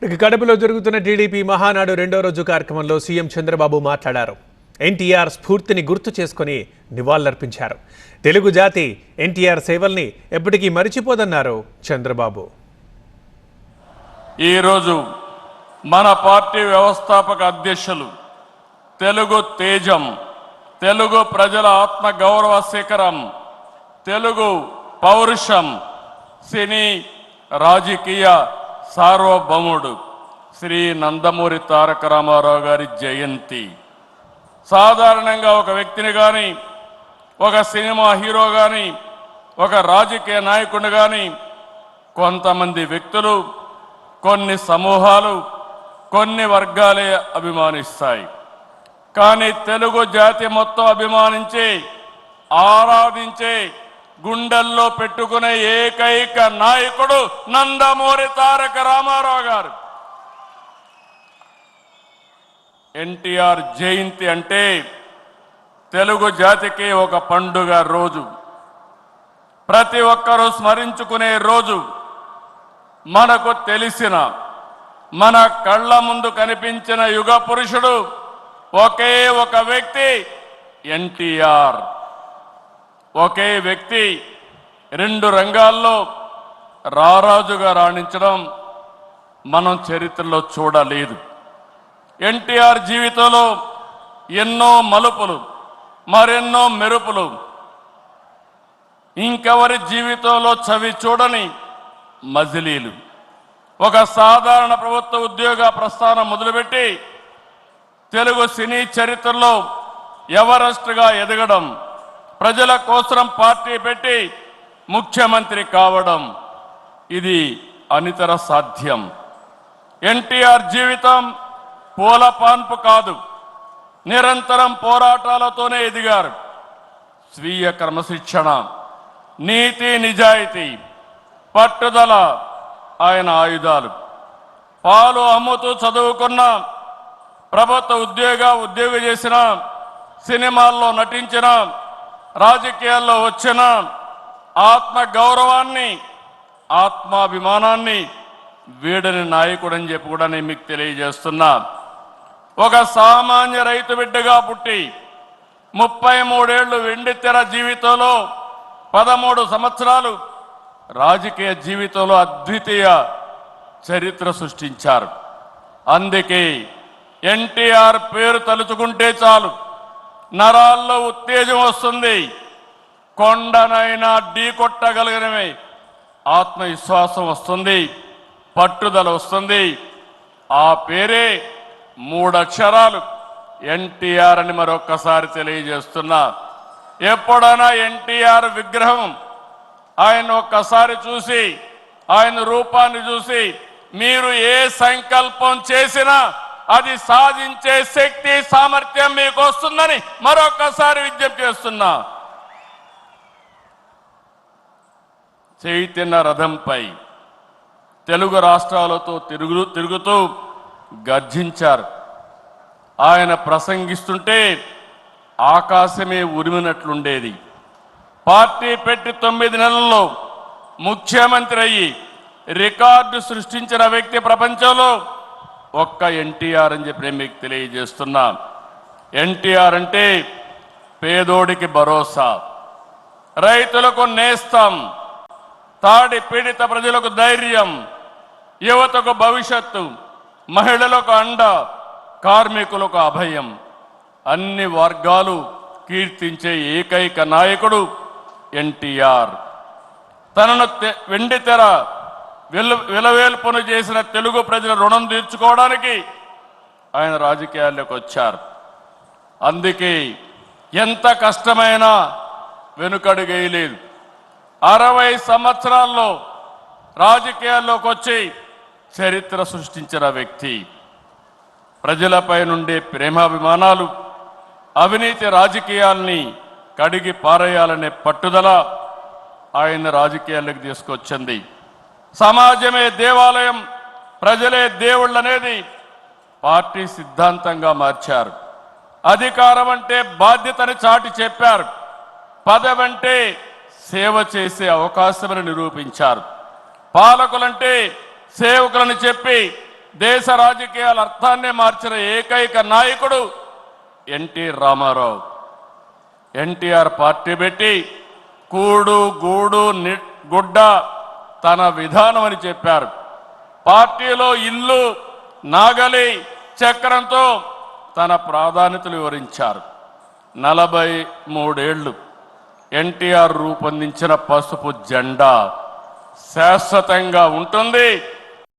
కడపలో జరుగుతున్న టీడీపీ మహానాడు రెండో రోజు కార్యక్రమంలో సీఎం చంద్రబాబు మాట్లాడారు. ఎన్టీఆర్ స్ఫూర్తిని గుర్తు చేసుకుని నివాళులర్పించారు. తెలుగు జాతి ఎన్టీఆర్ సేవల్ని ఎప్పటికీ మరిచిపోదన్నారు చంద్రబాబు. ఈరోజు మన పార్టీ వ్యవస్థాపక అధ్యక్షులు తెలుగు తేజం, తెలుగు ప్రజల ఆత్మ గౌరవ శిఖరం, తెలుగు పౌరుషం, సినీ రాజకీయ సార్వభౌముడు శ్రీ నందమూరి తారక రామారావు గారి జయంతి. సాధారణంగా ఒక వ్యక్తిని కానీ, ఒక సినిమా హీరో కానీ, ఒక రాజకీయ నాయకుడిని కానీ కొంతమంది వ్యక్తులు, కొన్ని సమూహాలు, కొన్ని వర్గాలే అభిమానిస్తాయి. కానీ తెలుగు జాతి మొత్తం అభిమానించే, ఆరాధించే, గుండెల్లో పెట్టుకునే ఏకైక నాయకుడు నందమూరి తారక రామారావు గారు. ఎన్టీఆర్ జయంతి అంటే తెలుగు జాతికి ఒక పండుగ రోజు, ప్రతి ఒక్కరూ స్మరించుకునే రోజు. మనకు తెలిసిన, మన కళ్ళ ముందు కనిపించిన యుగ పురుషుడు ఒకే ఒక వ్యక్తి ఎన్టీఆర్. ఒకే వ్యక్తి రెండు రంగాల్లో రారాజుగా రాణించడం మనం చరిత్రలో చూడలేదు. ఎన్టీఆర్ జీవితంలో ఎన్నో మలుపులు, మరెన్నో మెరుపులు, ఇంకెవరి జీవితంలో చవి చూడని మజిలీలు. ఒక సాధారణ ప్రభుత్వ ఉద్యోగ ప్రస్థానం మొదలుపెట్టి తెలుగు సినీ చరిత్రలో ఎవరెస్ట్గా ఎదగడం, ప్రజల కోసం పార్టీ పెట్టి ముఖ్యమంత్రి కావడం, ఇది అనితర సాధ్యం. ఎన్టీఆర్ జీవితం పూల పాన్పు కాదు, నిరంతరం పోరాటాలతోనే ఎదిగారు. స్వీయ క్రమశిక్షణ, నీతి నిజాయితీ, పట్టుదల ఆయన ఆయుధాలు. పాలు అమ్ముతూ చదువుకున్న, ప్రభుత్వ ఉద్యోగం చేసిన, సినిమాల్లో నటించిన, రాజకీయాల్లో వచ్చిన, ఆత్మ గౌరవాన్ని, ఆత్మాభిమానాన్ని వీడని నాయకుడని చెప్పి కూడా నేను మీకు తెలియజేస్తున్నా. ఒక సామాన్య రైతు బిడ్డగా పుట్టి 33 ఏళ్లు వెండితెర జీవితంలో 13 సంవత్సరాలు రాజకీయ జీవితంలో అద్వితీయ చరిత్ర సృష్టించారు. అందుకే ఎన్టీఆర్ పేరు తలుచుకుంటే చాలు నరాల్లో ఉత్తేజం వస్తుంది. కొండనైనా ఢీ కొట్టగలిగినమే ఆత్మవిశ్వాసం వస్తుంది, పట్టుదల వస్తుంది. ఆ పేరే 3 అక్షరాలు ఎన్టీఆర్ అని మరొక్కసారి తెలియజేస్తున్నా. ఎప్పుడైనా ఎన్టీఆర్ విగ్రహం, ఆయన ఒక్కసారి చూసి, ఆయన రూపాన్ని చూసి మీరు ఏ సంకల్పం చేసినా అది సాధించే శక్తి, సామర్థ్యం మీకు వస్తుందని మరొకసారి విజ్ఞప్తి చేస్తున్నా. చైతన్య రథంపై తెలుగు రాష్ట్రాలతో తిరుగుతూ గర్జించారు. ఆయన ప్రసంగిస్తుంటే ఆకాశమే ఉరిమినట్లుండేది. పార్టీ పెట్టి 9 నెలల్లో ముఖ్యమంత్రి అయ్యి రికార్డు సృష్టించిన వ్యక్తి ప్రపంచంలో ఒక్క ఎన్టీఆర్ అని చెప్పి నేను మీకు తెలియజేస్తున్నా. ఎన్టీఆర్ అంటే పేదోడికి భరోసా, రైతులకు నేస్తం, తాడి పీడిత ప్రజలకు ధైర్యం, యువతకు భవిష్యత్తు, మహిళలకు అండ, కార్మికులకు అభయం. అన్ని వర్గాలు కీర్తించే ఏకైక నాయకుడు ఎన్టీఆర్. తనను వెండితెర విలవేల్పును చేసిన తెలుగు ప్రజల రుణం తీర్చుకోవడానికి ఆయన రాజకీయాల్లోకి వచ్చారు. అందుకే ఎంత కష్టమైనా వెనుకడుగేయలేదు. 60 సంవత్సరాల్లో రాజకీయాల్లోకి వచ్చి చరిత్ర సృష్టించిన వ్యక్తి. ప్రజలపై నుండే ప్రేమాభిమానాలు, అవినీతి రాజకీయాల్ని కడిగి పారేయాలనే పట్టుదల ఆయన రాజకీయాల్లోకి తీసుకొచ్చింది. సమాజమే దేవాలయం, ప్రజలే దేవుళ్ళు అనేది పార్టీ సిద్ధాంతంగా మార్చారు. అధికారం అంటే బాధ్యతని చాటి చెప్పారు. పదవంటే సేవ చేసే అవకాశమని నిరూపించారు. పాలకులంటే సేవకులను చెప్పి దేశ రాజకీయాల అర్థాన్నే మార్చిన ఏకైక నాయకుడు ఎన్టీ రామారావు. ఎన్టీఆర్ పార్టీ పెట్టి కూడు గూడు గుడ్డ తన విధానం అని చెప్పారు. పార్టీలో ఇల్లు నాగలి చక్రంతో తన ప్రాధాన్యతలు వివరించారు. 43 ఎన్టీఆర్ రూపొందించిన పసుపు జెండా శాశ్వతంగా ఉంటుంది.